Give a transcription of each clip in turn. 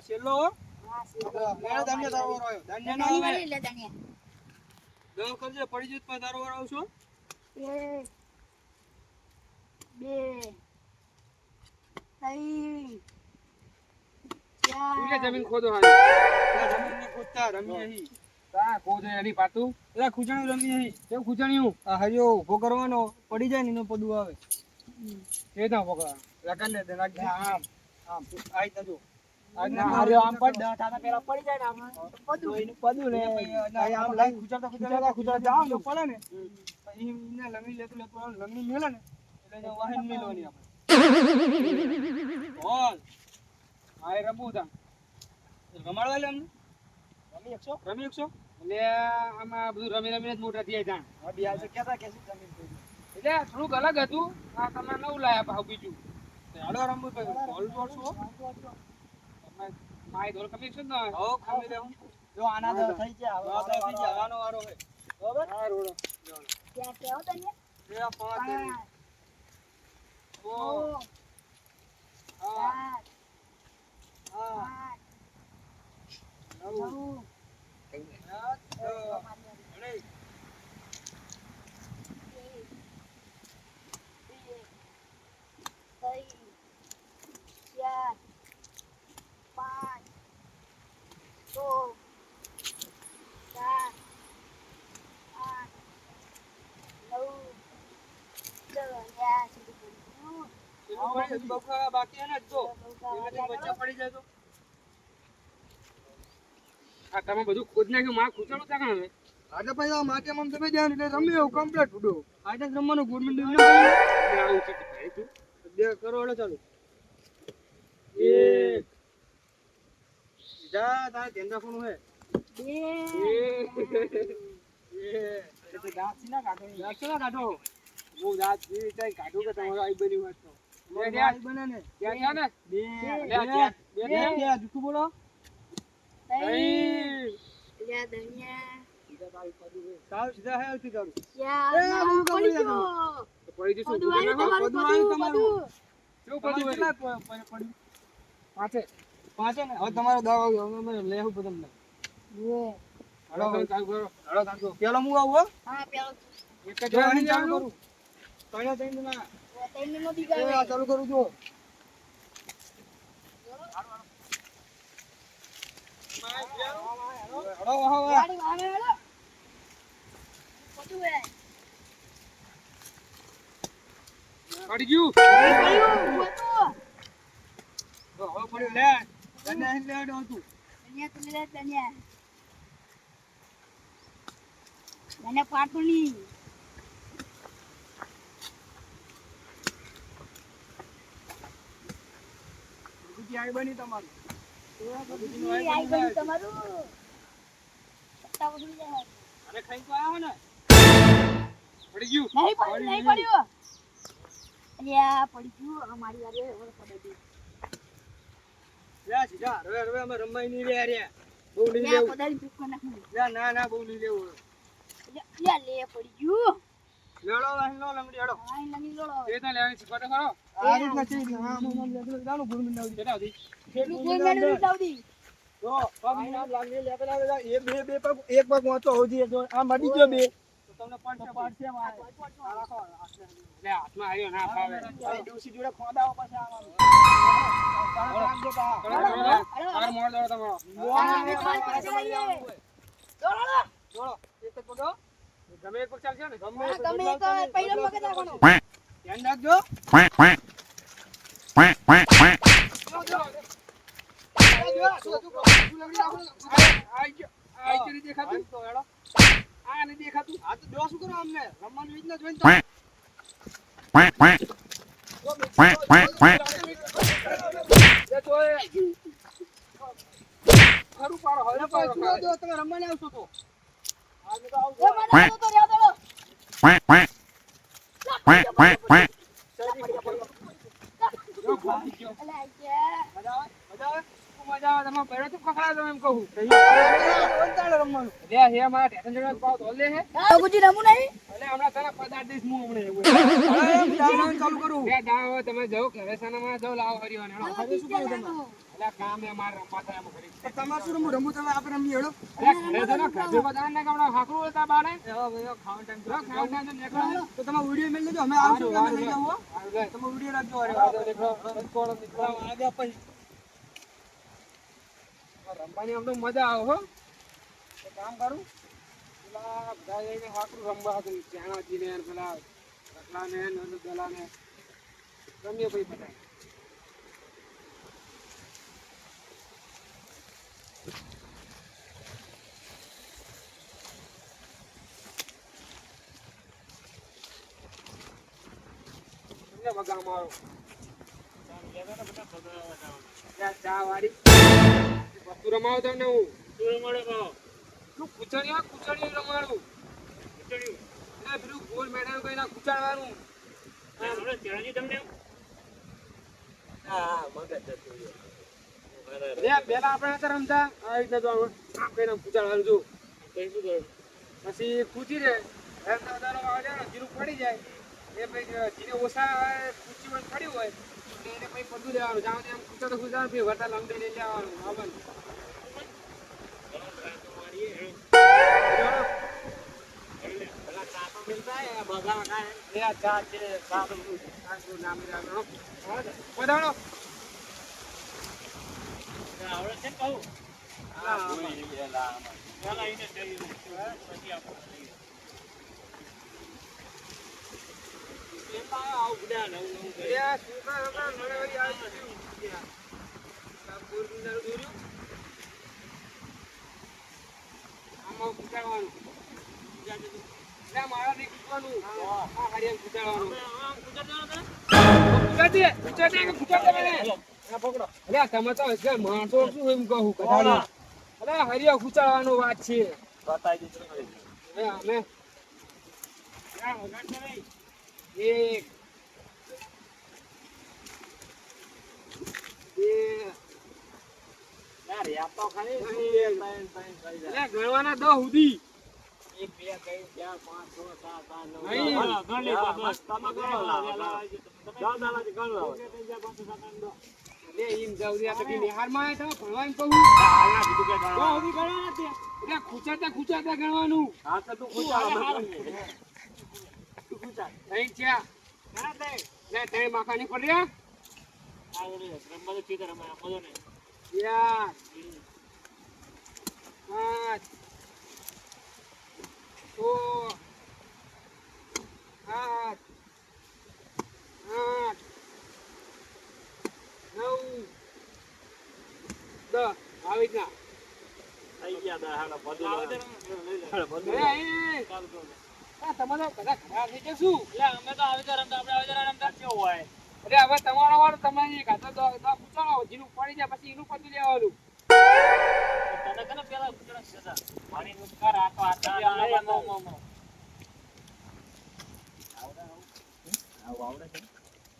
છેલ્લો હો. મેળો તમને તારો વારો આવ્યો. ધન્ય ના આવે. દવ કરજે પડી જત પર તારો વારો આવશો. 1 2 3 તું લે 4 જમીન ખોદો હારી. જમીન ને ખોદતા રમી અહીં. કા ખોદે એની પાતું એલા ખુજાણું રમી અહીં. કેવું ખૂચણ્યું આ હરિયો ઉભો કરવાનો પડી જાય ને એનો પડું આવે. એ ના પકડા લગન ને દે નાખ દે. આમ આમ આઈ તજો. હાર્યો આમ પડ દાતા પેલા પડી જાય ને આમ પડું ને આમ લાઈન ખુજાતા ખુજાતા જામ તો પડે ને પછી એને લમી લેતો લેતો લમી મેલે ને એટલે જો વાહન મેલવાની આપણે બોલ આય રમવું તા રમાડવા લે અમને રમી 100 એટલે આમાં બધું રમી રમીને જ મોટા થયા જાણ હવે બિહાર છે કેતા કે જમીન પડી એટલે થોડુંક અલગ હતું આ તમે નવું લાયા પાછું બીજું હાલો રમવું તો બોલ બોલશો તમે માય ધોલ કમી છે ને હો ખમી દે જો આના દ થઈ ગયા હવે થઈ ગયા આનો વારો હે બરાબર હા રોડો क्या क्या होता है બે પાંચ 5 ઓ 6 હા 7 હા 9 રેડી 5 બકરા બાકી હે ને તો એમાંથી બચ્ચા પડી જાય તો આ તમે બધું ખોદ નાખ્યું માં ખૂચણું તા કાણે આજે પછી આ માટે મમ તમે ધ્યાન એટલે રમી એવું કમ્પ્લીટ ઉડો આજે રમવાનું ગવર્નમેન્ટ ડીમ આવું છે ભાઈ તું બે કરો એટલે ચાલુ એક જા તારે ધ્યાન રાખવાનું હે એટલે દાંત થી ના કાઢો દાંત ના કાઢો બહુ દાંત જેવી કઈ કાઢું કે તમારો આઈ બની વાત તો લે લે બને ને ત્યાં ગયા ને બે લે ત્યાં જુઠું બોલો સાવ સીધા હે આવતી કરું પડી જશું બધું આવ્યું તમારું કેવું તમારું પડ્યું કેટલા પડ્યું પાંચે પાંચે ને હવે તમારો દાવ આવ્યો હવે અમે લેવું બધું તમને હળો ચાલુ કરો હળો તાંજો પેલો હું આવું હો એક જ જો વાર અહીં ચાલુ ચાલુ કરું તણે તઈને ના ચાલુ કરું જો હળો હવે પડી ગયું હવે પડ્યું લે તને અહીં લેડો હતું પાટુની બીજી આઈ બની તમારી તમારું અને ખાઈ તો આવો ને પડી ગયું નહીં પડ્યું અલ્યા પડી ગયું અમારી વારે હવે પડી ગયું લે સીધા હવે અમે રમાઈ નહીં રહ્યા રે બહુ નહીં લ્યા લેવું પડાઈ દુકાન નાખું લે ના બહુ નહીં લેવું લ્યા લે પડી ગયું લેડો વાહન લો લંગડી હેડો આ લગી લોડો એ તો લેવાની શીખવાડો ખરો આ રીત નથી હા મમ જાનું ગુરમિન આવડી કેટલા હતી કેટલું કોઈ મેળવી લાવડી જો પગ ના લાગી લે પેલા એ બે પગ એક પગ વાંચો હોજી જો આ મડી ગયો બે તો તમને પડશે માં આ રાખો લે હાથમાં આવ્યો ના ફાવે આ ડોસી જોડે ખોદાઓ પછી આવવાનું તાર મોડ દોડો તમારો જોડો એક જ પગ ગમે એક પગ ચાલશે ને ગમે ગમે તો પહેલો મગજ રાખવાનો ધ્યાન રાખજો આઈ ચરી દેખાતું તો હેડો આ ને દેખાતું આ તો જો શું કરો અમને રમવાની રીત ના જોઈને ખરું પાડો હવે પાડો જો તમે રમવાની આવશો તો આજે તો આવજો એ મને તો રેવ દો અલ્યા મજા આવે મજા આવે તમે પહેલો તો ખખડા દો એમ કહું રમવાનું લે હે લે મારા ટેશન જોડે પાવ તો લે હે રઘુજી રમું નહીં એટલે હમણાં તને પદાર્થ દઈશ હું હમણાં એવું અરે હું દાવણ ચાલુ કરું બે દાવ તમે જાઓ કે વેસાનામાં જાઓ લાવો હરિયો ને હવે શું કરું તમે એટલે કામ એ માર રમવા થાય એમ કરી તો તમારે શું રમવું રમવું તમે આપણે રમીએ હેડો એટલે ઘરે છે ને ઘરે બધા ને હમણાં હાકરું હતા બાને એવા ભાઈ ખાવા ટાઈમ ખાવા ટાઈમ તો નીકળો તો તમારો વિડિયો મેલ લેજો અમે આવશું અમે લઈ જાવ તમારો વિડિયો રાખજો અરે કોણ નીકળો આગળ પછી રમવાની આમ તો મજા આવે હો તો કામ કરું પેલા બધા જઈને હાકરું રમવા હતું ચાણાજી ને પેલા રટલા ને નંદલા ને રમીએ પછી બધા વગા મારો ચા વાળી વસ્તુ રમાવો તમને હું કુચડી રમાડું પેલું ગોલ મેદાન કઈ ના કુચાડવાનું પેલા આપણે હતા રમતા આવી રીતે તો કઈ નામ કુચાડવાનું જો પછી કૂચી રે જીરું પડી જાય એ પછી જીને ઓછા કૂચી માં પડ્યું હોય એને પછી બધું લેવાનું જાવ એમ કુચાડો કુચાડો પછી વરસાદ લંબી લઈ લેવાનું આવવાનું હરિયો કુચાડવાનો વાત છે એક ગણવાના 10 સુધી 1 2 3 4 ખુચાતા ગણવાનું માખા ની પડ્યા 5 તમારો વાળો તમારી જીનું પડી જાય પછી એનું પતી લેવાનું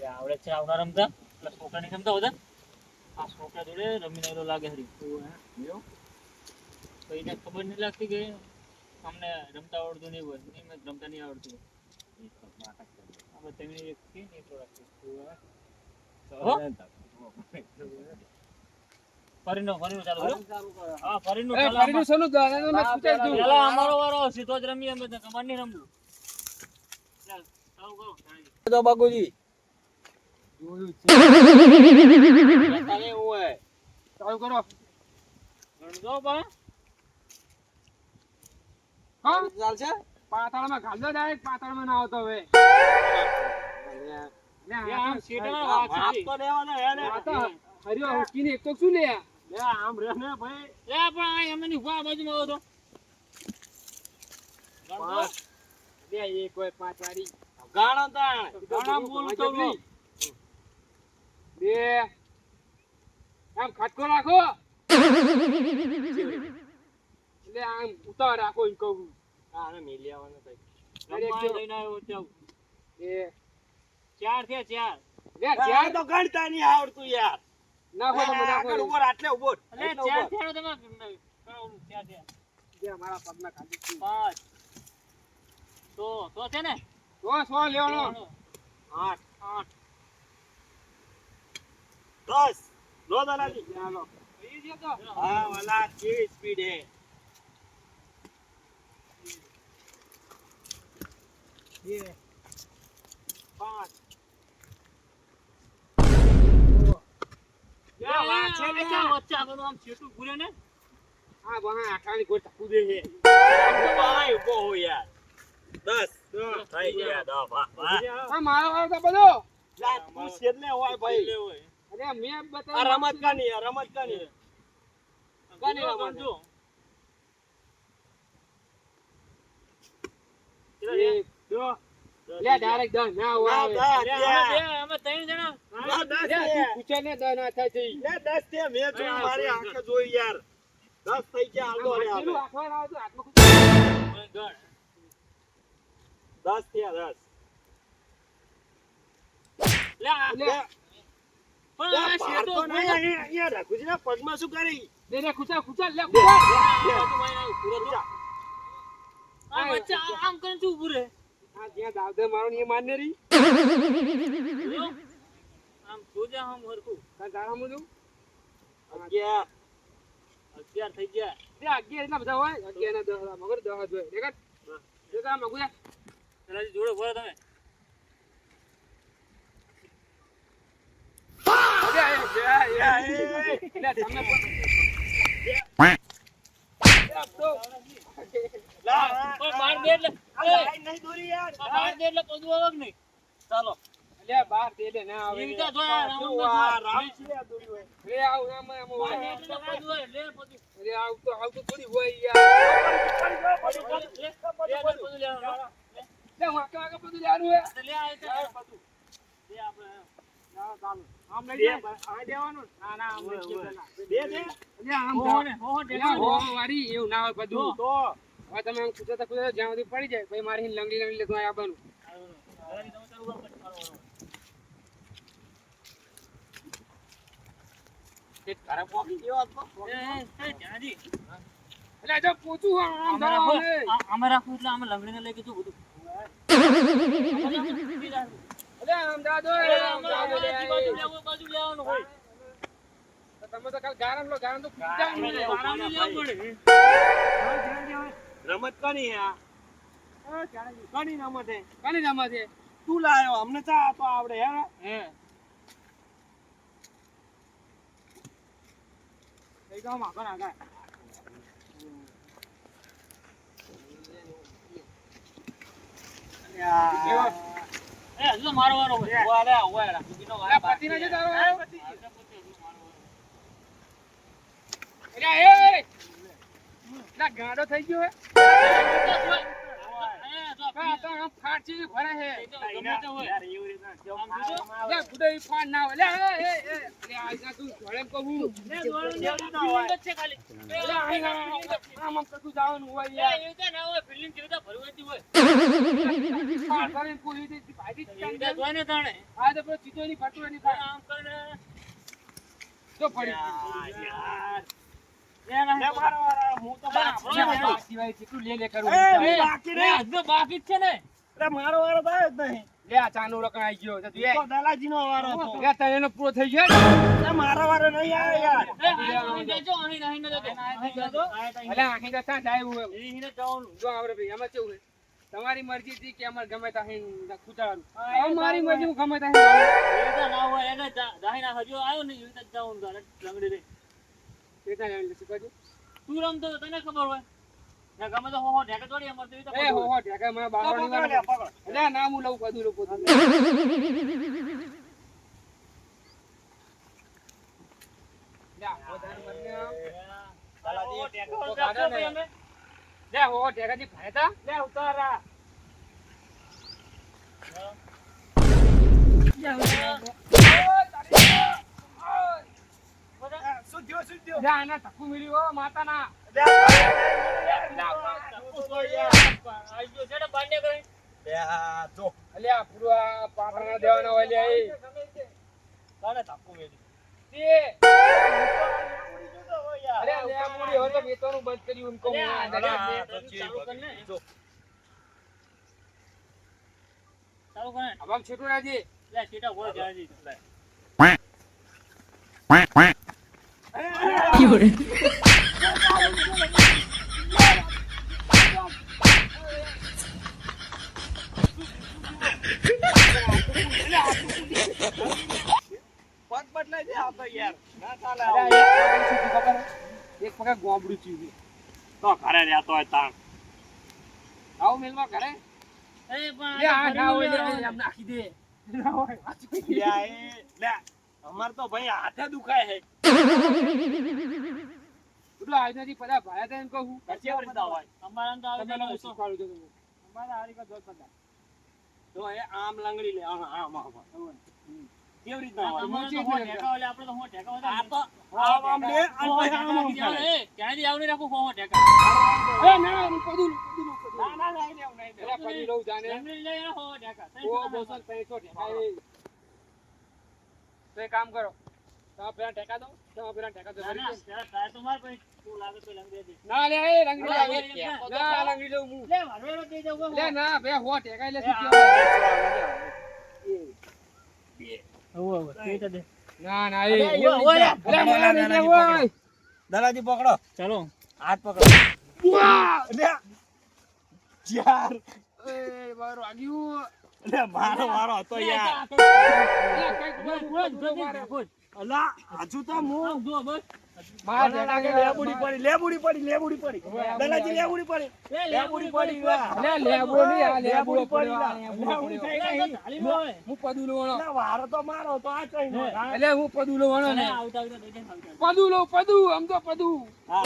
આવડે છે આવડા રમતા એટલે છોકરા ની રમતા બધા આ છોકરા જોડે રમીને એલો લાગે હરી તો એને ખબર નહીં લાગતી કે અમને રમતા આવડતું નહીં હોય નહીં મેં રમતા નહીં આવડતું આપણે તેમને એક કે નહીં થોડા ફરીનો ચાલુ કરો હા ફરીનું શરૂ પેલા અમારો વારો સીધો જ રમીએ અમે કમાન નહીં રમવું ચાલ ચાલુ કરો તો બાગુજી ચાલુ કરો ગણજો બા હા ચાલશે પાતાળમાં ઘાલજો ડાયરેક્ટ પાતાળમાં ના આવતો હવે આમ સીધા વાત તો લેવાનો હે ને હરિયો હુકીને એક તો શું લે આમ રે ને ભાઈ એ પણ આ એમની ઉભા બાજુમાં આવો તો ગણજો બે એક હોય 5 વાળી ગાણો તાણ ઘણા બોલ તો બે આમ ખટકો રાખો એટલે આમ ઉતાર રાખો એમ કહું આને મેલી આવવાનો ભાઈ રમવા લઈને આવ્યો ચાલ બે 4 થયા 4 લે ચાર ચાર તો ગણતા નહીં આવડતું યાર નાખો તમે નાખો આગળ ઉભો આટલે ઉભો એટલે 4 થયા તમે કરો 4 થયા જે મારા પગમાં ખાલી છે. 5 તો છે ને સો લેવાનો. 8 8 10 લો દાદાજી ચાલો. એ જે તો હા વાલા કેવી સ્પીડ હે 2 5 વચ્ચે આગળ આમ છેટું પૂરે ને હા બહાર આખાની કોઈ ટકુ દે છે. ભાઈ ઉભો હો યાર 10 થઈ ગયા 10 વાહ વાહ હા મારો વાળો તો બધો. લા તું છેલ્લે હોય ભાઈ એટલે હોય અરે મેં આ બતાવ્યું. રમત કાની આ રમત કાની ગાની રમત જો એક, દો. લે ડાયરેક્ટ 10 ના હોય. અમે 3 જણા લે તું પૂછે ને 10 ના થાય છે. 10 તે મેં જોયું મારી આંખે જોઈ યાર 10 થઈ ગયા હાલો રે પેલું આપણે હાથમાં ના આવતું, હાથમાં ગણ 10 થયા 10 લે આ લે પણ આ પાડતો શેતો નહીં અહીંયા રાખુજીના પગમાં શું કરી લે ખૂચા લે આ વચ્ચે આમ કરીને શું ઊભું રહે આ જ્યાં દાવદર મારો ને એ માન્ય રહી. આમ જોજા આમ હરખું તાર તારા મુજબ 11 11 થઈ ગયા લે 11 એટલા બધા હોય. 11 ના 10 મગર 10 જ હોય. દેખાત દેખા મગુયા. પેલાથી જોડે ભરો તમે લે તમને પણ બાર દે એટલે નહીં દોરી યાર બાર દે એટલે પદું આવે કે નહીં ચાલો લે બાર દે લે ના આવે. એવી રીતે જોયા રાઉન્ડ આ રામ છે આ દોરી હોય લે આવ આમ બાર દે હોય. એટલે પદું હોય લે પદું અરે આવ તો થોડી હોય યાર. લે પદું લેવાનું લે વાંકા વાંકા બધું લેવાનું હે. લે આ રીતે પદું લે આપણે આમ લઈ બે જા. આ દેવાનું ના ના આમ લઈ જા. બે દે લે આમ હો જાઓ. ને હો લે ટેકા હો વારી એવું ના હોય બધું. તો હવે તમે આમ કૂદતા જ્યાં સુધી પડી જાય પછી મારી લંગડી લેતો આવવાનું. તે તારા પોકી જેવો હતો એટલે જો પૂછું આમ જાઓ હવે. અમે રાખવું એટલે અમે લંગડીને લઈ કીધું બધું એટલે આમ જા દો આમ જા દો લે. બાજુ લેવાનું હોય તો તમે તો કાલ ગારમ લો ગારમ તો પૂછતા જ નહીં. આરામથી લેવું પડે રમત કોની આ કોની રમત હે કાની નામ છે. તું લાયો અમને ચા તો આવડે હે હે લઈ જાઓ માગો ના આગળ. એ હજુ તો મારો વારો હોય ઓલે ઓલે રાખીનો એટલે પતિ ના છે તારો વારો? એટલે એ ના ગાડો થઈ ગયો હે. આ તો આમ ફાટજી ભરે હે. યાર એવી રીતના જો લે ગુડે ફાડ ના હોય. લે એ આ જા તું ઘરે કહું. લે આમ આમ કશું જવાનું હોય યાર. ફાડ કરીને પૂરી દીધી ભાજી જ ચાલી જાય. આ તો પેલો ચીતો ની ફટો ની ફાડ. તો ફરી યાર લે મારો વાળા હું તો બાકી સિવાય કેટલું લે કરું. એ બાકી રે બાકી જ છે ને અરે મારો વારો તો આવ્યો જ નહીં લે આ ચાનો રકણ આવી ગયો. તો તું એ તો દલાજીનો વારો હતો લે તને પૂરો થઈ ગયો. એ મારો વારો નહીં આવ્યો યાર અલે આખી તો ત્યાં જાય એવું જો આવડે ભાઈ એમાં કેવું છે તમારી મરજી થી કે અમાર ગમે ત્યાં અહીં ખૂટાડવાનું. હવે મારી મરજી હું ગમે ત્યાં તું રમતો હતો, તને ખબર હોય ને ગમે તો હો ઢેકે દોડી અમાર તો એ હો હો ઢેકા મને બાવળની પકડો લે, વાર પકડો. એટલે ના હું લઉં બધું લોકો લે હો ઢેકાજી ભાઈતા લે ઉતારા શું થયો શું થયો લે આના ધક્કુ મળ્યું હો માતાના. લે આ જો અલ્યા પૂરા પાટણા દેવાના હોય લે એ. કાને તાપુ મેલી તે અરે લેબુડી હવે તો વેચવાનું બંધ કર્યું એમ કહું અરે, આ અરે, દાદા. ચાલુ કર ને. ચાલુ કર ને. આમ છેટું રાખજે. લે, સીધા બોલ જાજી. લે. પગ બદલાઈ દે આ તો યાર ના ચાલે અરે આવું. આ એક પગ શું થયું ખબર હે? એક પગ ગોબડું ચીવ્યું. તો ઘરે રહેતો હોય તાણ આવું મેલમાં ઘરે એ પણ લે આ ના હોય લે આ આમ નાખી દે ના હોય આ ચૂકી લ્યા એ લે અમાર તો ભાઈ હાથે દુખાય હે એટલો આજનાથી પડા ભાયા તા એમ કહું કેવી રીતના હોય અમારા તો આવે તમે લોકો તો શીખવાડું છું તમને. અમારા હારી કા દોસ્ત હતા. તો એ આમ લંગડી લે આમ કેવી રીતના હોય અમારે તો હો ઢેકા ઓલે આપણે તો હો ઢેકા હતા. આ તો આમ લે હો અને ઢેકા આમ નાખી દેવાના. એ, ક્યાંયથી આવને રાખું હો ઢેકા. એ ના હું પદું ના ના ના નહીં નહીં એલા પદી લઉં જાને એમને લઈ આવો હો ઢેકા. ઓ બોસન પૈસો ઠેકાય તો એક કામ કરો તમે પેલા ઠેકા દો તમે પેલા ઠેકા દો ના, ના, જરા try તો માર પછી તું લાગે તો લંગડી દે. ના લે એ રંગી ના, લાગે ના, ના રંગી લઉં હું લે, વાળવેલો દઈ દઉં હો. લે ના બે હો ઠેકાય લે એ શું આ કહેવાય? ના ના અરે, એ એવી ઓય રીતના. અરે મને નહીં લે ઓય દલાજી પકડો ચાલો. હાથ પકડો લે યાર એ મારું આગિયું લે મારો મારો હતો યાર અલા હજુ તો હું માર લાગે લેબુડી પડી દલાજી લેબુડી પડી લેબુડી પડી લે લેબડો નહીં આ લેબડો પડ્યો આ લેબડો લેબુડી પડ્યો. થઈ ગઈ હું પદું લવાનો ના વારો તો મારો તો આ કઈ નો એટલે હું પદું લવાનો ને આવતા આવતા દઈ દે, આવતા. પદું લો પદું આમ તો પદું હા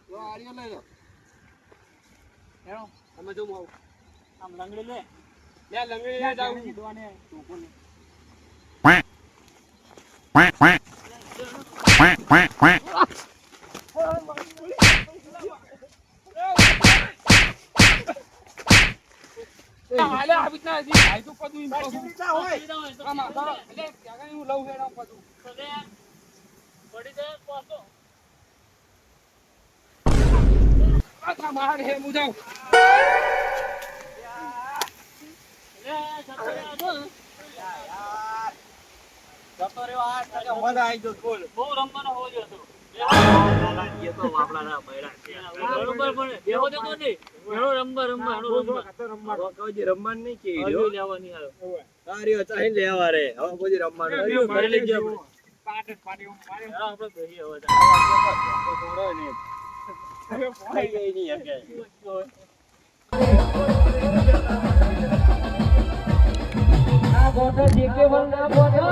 તો આર્યો લઈ લો હેલો, તમે જો હું આવું આમ લંગડી લે. લે લંગડી લે જાઉં હાલે આવી રીતના હજી ભાઈ તો પદું એમ કહું. રીતના હોય સીધા હોય તો આમાં સીધા તો એટલે ત્યાં હું લઉં હેડા પદું તો લે. પડી જાય પાછો. આ માર હે હું જાઉં લે, જતો રહે આ તો. જતો રહ્યો આ કાકા મજા આવી ગયો બોલ બહુ રમવાનો હોવો જોઈએ હતો. દલાજી એ તો વાપડાના બૈરા છે બરોબર પડે. બેહો દેતો નહીં. હેડો રમવા, રમવા, હેડો રમવા. હવે કોઈ રમવાનું નહીં કે હજુ લેવા નહીં આવ્યો. તારી ચાહી લેવા રે હવે કોઈ રમવાનું નહીં. ઘરે લઈ જાવ પાટ પાટી મારે હેડો આપણે બેહીએ હવે. થઈ ગઈ નહીં હકે આ ગોઠા જે કે વન ના બોનો